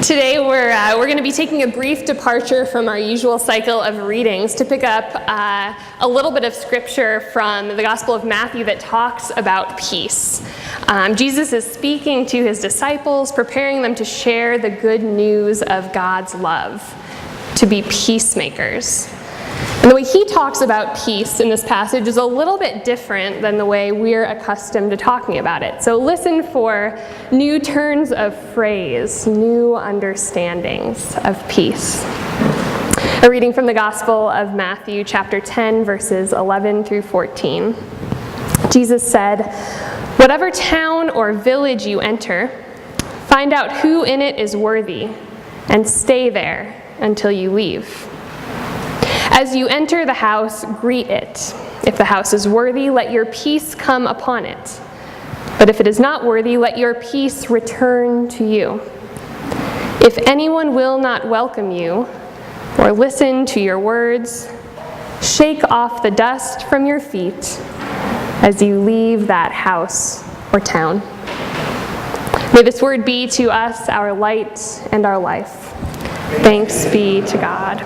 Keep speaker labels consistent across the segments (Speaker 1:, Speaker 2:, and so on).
Speaker 1: Today we're going to be taking a brief departure from our usual cycle of readings to pick up a little bit of scripture from the Gospel of Matthew that talks about peace. Jesus is speaking to his disciples, preparing them to share the good news of God's love, to be peacemakers. And the way he talks about peace in this passage is a little bit different than the way we're accustomed to talking about it. So listen for new turns of phrase, new understandings of peace. A reading from the Gospel of Matthew, chapter 10, verses 11 through 14. Jesus said, "Whatever town or village you enter, find out who in it is worthy, and stay there until you leave. As you enter the house, greet it. If the house is worthy, let your peace come upon it. But if it is not worthy, let your peace return to you. If anyone will not welcome you or listen to your words, shake off the dust from your feet as you leave that house or town." May this word be to us our light and our life. Thanks be to God.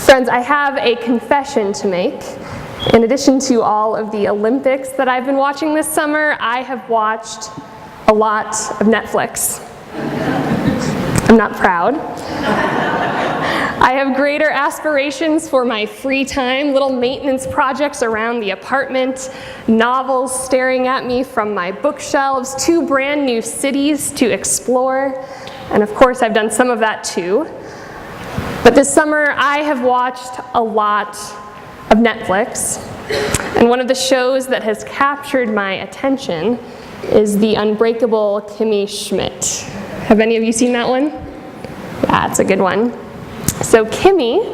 Speaker 1: Friends, I have a confession to make. In addition to all of the Olympics that I've been watching this summer, I have watched a lot of Netflix. I'm not proud. I have greater aspirations for my free time, little maintenance projects around the apartment, novels staring at me from my bookshelves, 2 brand new cities to explore, and of course I've done some of that too. But this summer, I have watched a lot of Netflix, and one of the shows that has captured my attention is The Unbreakable Kimmy Schmidt. Have any of you seen that one? Yeah, it's a good one. So Kimmy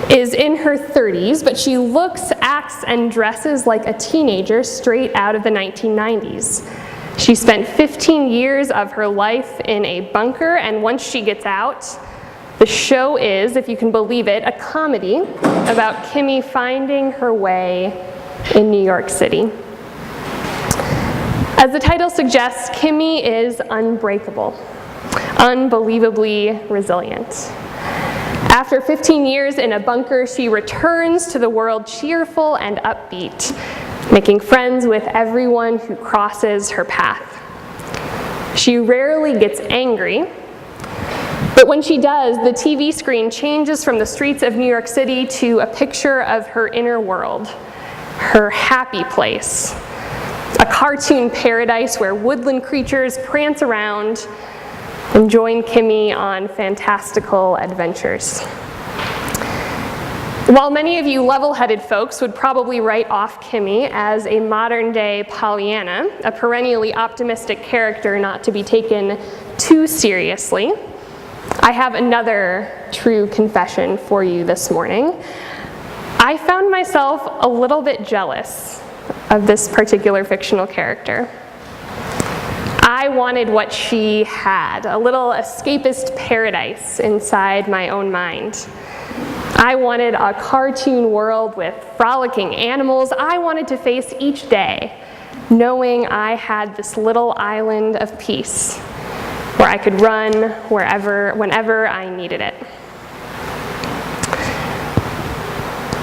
Speaker 1: is in her 30s, but she looks, acts, and dresses like a teenager straight out of the 1990s. She spent 15 years of her life in a bunker, and once she gets out, the show is, if you can believe it, a comedy about Kimmy finding her way in New York City. As the title suggests, Kimmy is unbreakable, unbelievably resilient. After 15 years in a bunker, she returns to the world cheerful and upbeat, making friends with everyone who crosses her path. She rarely gets angry, but when she does, the TV screen changes from the streets of New York City to a picture of her inner world, her happy place, a cartoon paradise where woodland creatures prance around and join Kimmy on fantastical adventures. While many of you level-headed folks would probably write off Kimmy as a modern-day Pollyanna, a perennially optimistic character not to be taken too seriously, I have another true confession for you this morning. I found myself a little bit jealous of this particular fictional character. I wanted what she had, a little escapist paradise inside my own mind. I wanted a cartoon world with frolicking animals. I wanted to face each day knowing I had this little island of peace where I could run whenever I needed it.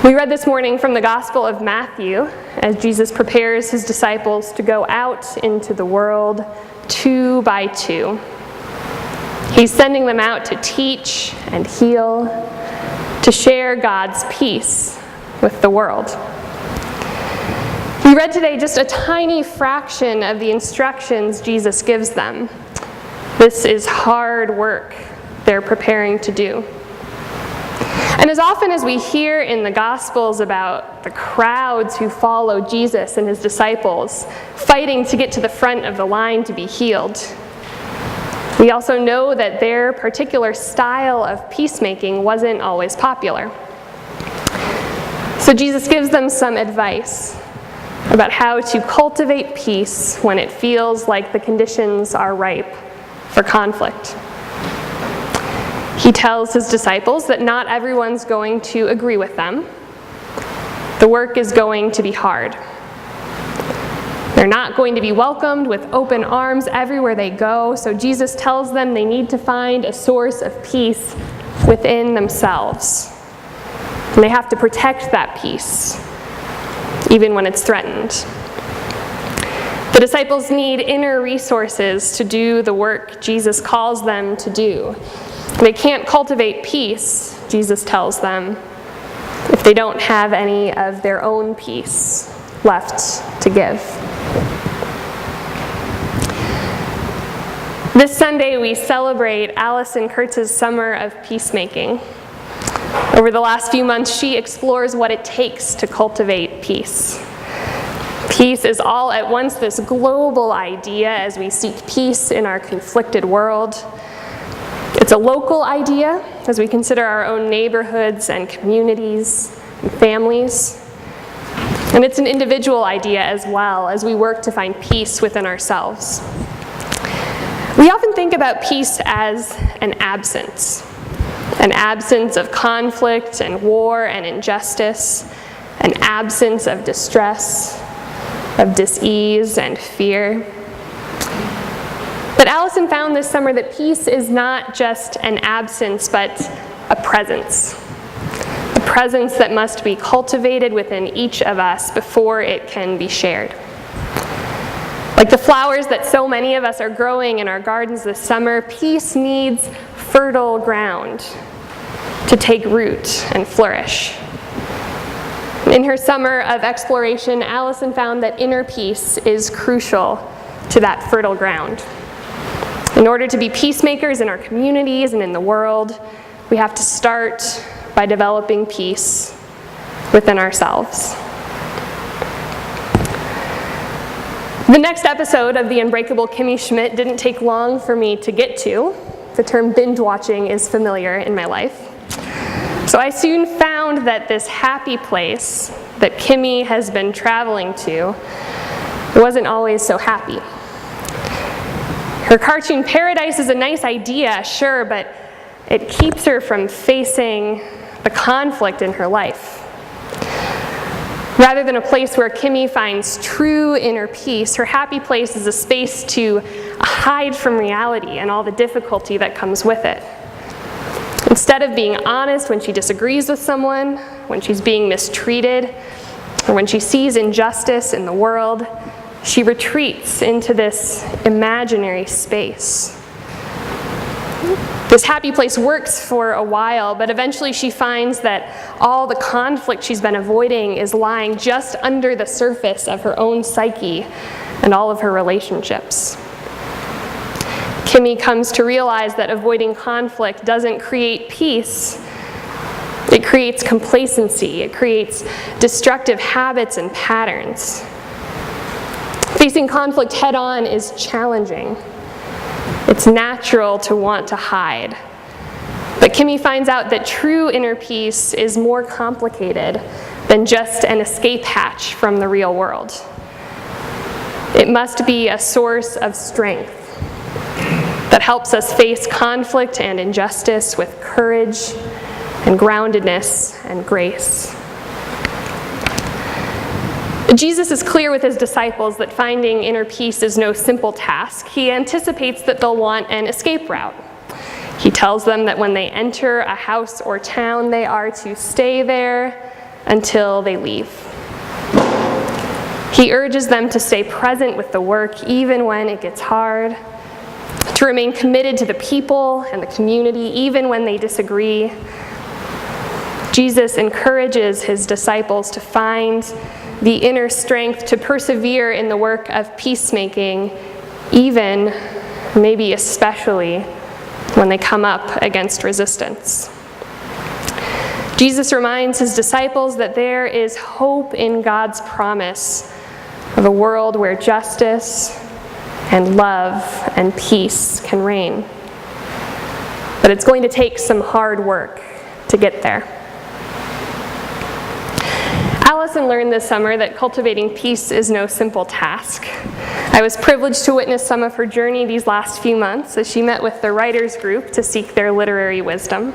Speaker 1: We read this morning from the Gospel of Matthew as Jesus prepares his disciples to go out into the world 2 by 2. He's sending them out to teach and heal, to share God's peace with the world. We read today just a tiny fraction of the instructions Jesus gives them. This is hard work they're preparing to do. And as often as we hear in the Gospels about the crowds who follow Jesus and his disciples fighting to get to the front of the line to be healed, we also know that their particular style of peacemaking wasn't always popular. So Jesus gives them some advice about how to cultivate peace when it feels like the conditions are ripe for conflict. He tells his disciples that not everyone's going to agree with them. The work is going to be hard. They're not going to be welcomed with open arms everywhere they go, so Jesus tells them they need to find a source of peace within themselves. And they have to protect that peace, even when it's threatened. The disciples need inner resources to do the work Jesus calls them to do. They can't cultivate peace, Jesus tells them, if they don't have any of their own peace left to give. This Sunday, we celebrate Alice and Kurtz's Summer of Peacemaking. Over the last few months, she explores what it takes to cultivate peace. Peace is all at once this global idea as we seek peace in our conflicted world. It's a local idea as we consider our own neighborhoods and communities and families. And it's an individual idea as well as we work to find peace within ourselves. We often think about peace as an absence of conflict and war and injustice, an absence of distress, of dis-ease and fear. But Allison found this summer that peace is not just an absence, but a presence that must be cultivated within each of us before it can be shared. Like the flowers that so many of us are growing in our gardens this summer, peace needs fertile ground to take root and flourish. In her summer of exploration, Allison found that inner peace is crucial to that fertile ground. In order to be peacemakers in our communities and in the world, we have to start by developing peace within ourselves. The next episode of The Unbreakable Kimmy Schmidt didn't take long for me to get to. The term binge watching is familiar in my life. So I soon found that this happy place that Kimmy has been traveling to wasn't always so happy. Her cartoon paradise is a nice idea, sure, but it keeps her from facing the conflict in her life. Rather than a place where Kimmy finds true inner peace, her happy place is a space to hide from reality and all the difficulty that comes with it. Instead of being honest when she disagrees with someone, when she's being mistreated, or when she sees injustice in the world, she retreats into this imaginary space. This happy place works for a while, but eventually she finds that all the conflict she's been avoiding is lying just under the surface of her own psyche and all of her relationships. Kimmy comes to realize that avoiding conflict doesn't create peace. It creates complacency. It creates destructive habits and patterns. Facing conflict head-on is challenging. It's natural to want to hide. But Kimmy finds out that true inner peace is more complicated than just an escape hatch from the real world. It must be a source of strength that helps us face conflict and injustice with courage and groundedness and grace. Jesus is clear with his disciples that finding inner peace is no simple task. He anticipates that they'll want an escape route. He tells them that when they enter a house or town, they are to stay there until they leave. He urges them to stay present with the work even when it gets hard, to remain committed to the people and the community even when they disagree. Jesus encourages his disciples to find the inner strength to persevere in the work of peacemaking, even, maybe especially, when they come up against resistance. Jesus reminds his disciples that there is hope in God's promise of a world where justice and love and peace can reign. But it's going to take some hard work to get there. Allison learned this summer that cultivating peace is no simple task. I was privileged to witness some of her journey these last few months as she met with the writers group to seek their literary wisdom.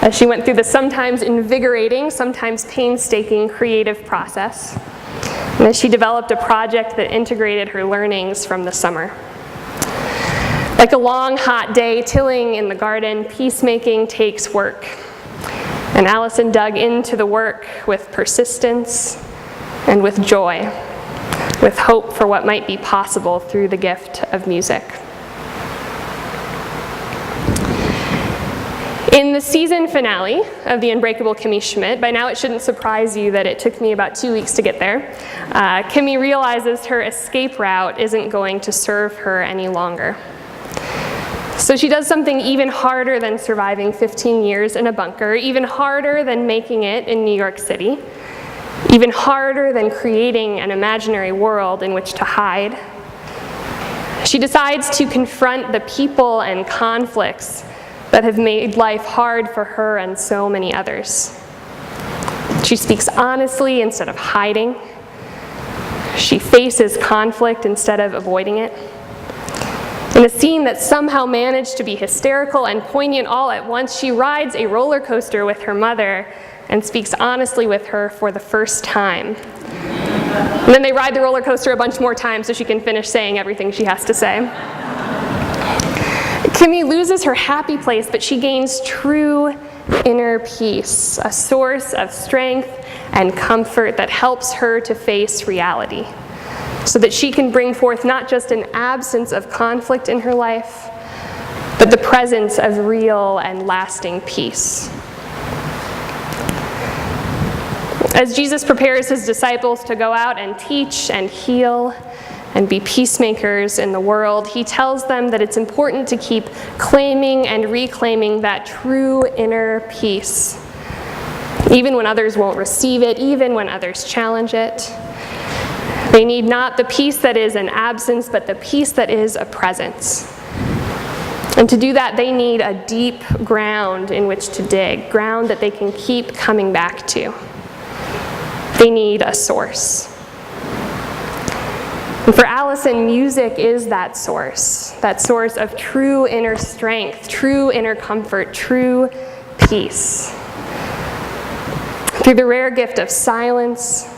Speaker 1: As she went through the sometimes invigorating, sometimes painstaking creative process. and as she developed a project that integrated her learnings from the summer. Like a long, hot day tilling in the garden, peacemaking takes work. And Allison dug into the work with persistence and with joy, with hope for what might be possible through the gift of music. In the season finale of The Unbreakable Kimmy Schmidt, by now it shouldn't surprise you that it took me about 2 weeks to get there, Kimmy realizes her escape route isn't going to serve her any longer. So she does something even harder than surviving 15 years in a bunker, even harder than making it in New York City, even harder than creating an imaginary world in which to hide. She decides to confront the people and conflicts that have made life hard for her and so many others. She speaks honestly instead of hiding. She faces conflict instead of avoiding it. In a scene that somehow managed to be hysterical and poignant all at once, she rides a roller coaster with her mother and speaks honestly with her for the first time. And then they ride the roller coaster a bunch more times so she can finish saying everything she has to say. Kimmy loses her happy place, but she gains true inner peace, a source of strength and comfort that helps her to face reality, so that she can bring forth not just an absence of conflict in her life, but the presence of real and lasting peace. As Jesus prepares his disciples to go out and teach and heal and be peacemakers in the world, he tells them that it's important to keep claiming and reclaiming that true inner peace, even when others won't receive it, even when others challenge it. They need not the peace that is an absence, but the peace that is a presence. And to do that, they need a deep ground in which to dig, ground that they can keep coming back to. They need a source. And for Allison, music is that source of true inner strength, true inner comfort, true peace. Through the rare gift of silence,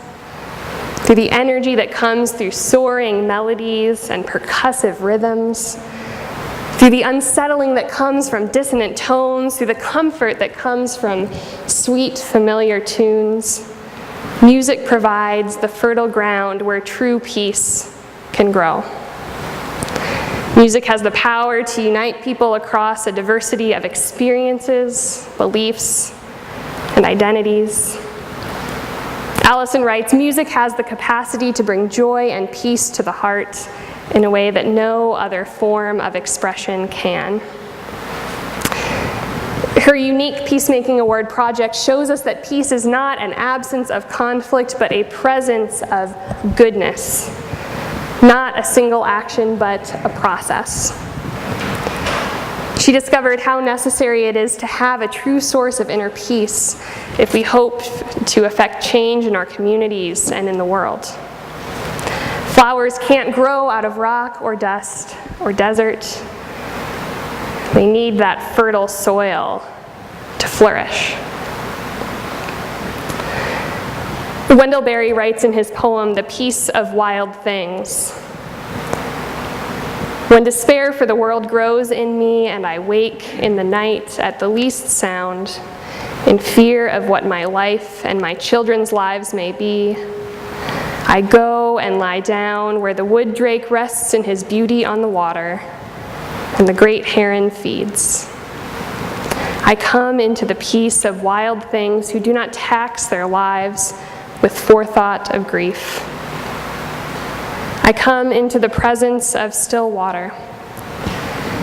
Speaker 1: through the energy that comes through soaring melodies and percussive rhythms, through the unsettling that comes from dissonant tones, through the comfort that comes from sweet, familiar tunes, music provides the fertile ground where true peace can grow. Music has the power to unite people across a diversity of experiences, beliefs, and identities. Allison writes, music has the capacity to bring joy and peace to the heart in a way that no other form of expression can. Her unique Peacemaking Award project shows us that peace is not an absence of conflict, but a presence of goodness. Not a single action, but a process. She discovered how necessary it is to have a true source of inner peace if we hope to affect change in our communities and in the world. Flowers can't grow out of rock or dust or desert. They need that fertile soil to flourish. Wendell Berry writes in his poem, "The Peace of Wild Things," "When despair for the world grows in me and I wake in the night at the least sound, in fear of what my life and my children's lives may be, I go and lie down where the wood drake rests in his beauty on the water and the great heron feeds. I come into the peace of wild things who do not tax their lives with forethought of grief. I come into the presence of still water,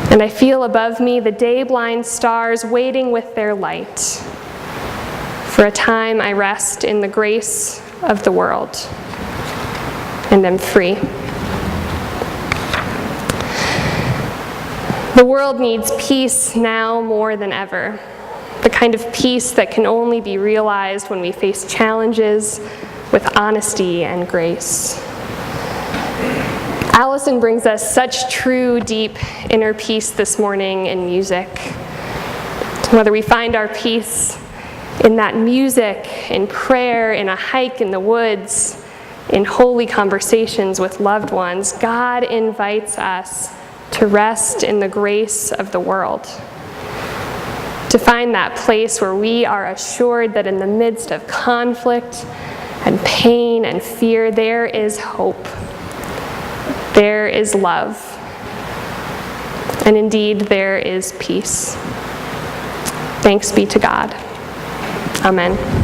Speaker 1: and I feel above me the day-blind stars waiting with their light. For a time I rest in the grace of the world, and am free." The world needs peace now more than ever. The kind of peace that can only be realized when we face challenges with honesty and grace. Allison brings us such true, deep inner peace this morning in music. Whether we find our peace in that music, in prayer, in a hike in the woods, in holy conversations with loved ones, God invites us to rest in the grace of the world, to find that place where we are assured that in the midst of conflict and pain and fear, there is hope, there is love, and indeed there is peace. Thanks be to God. Amen.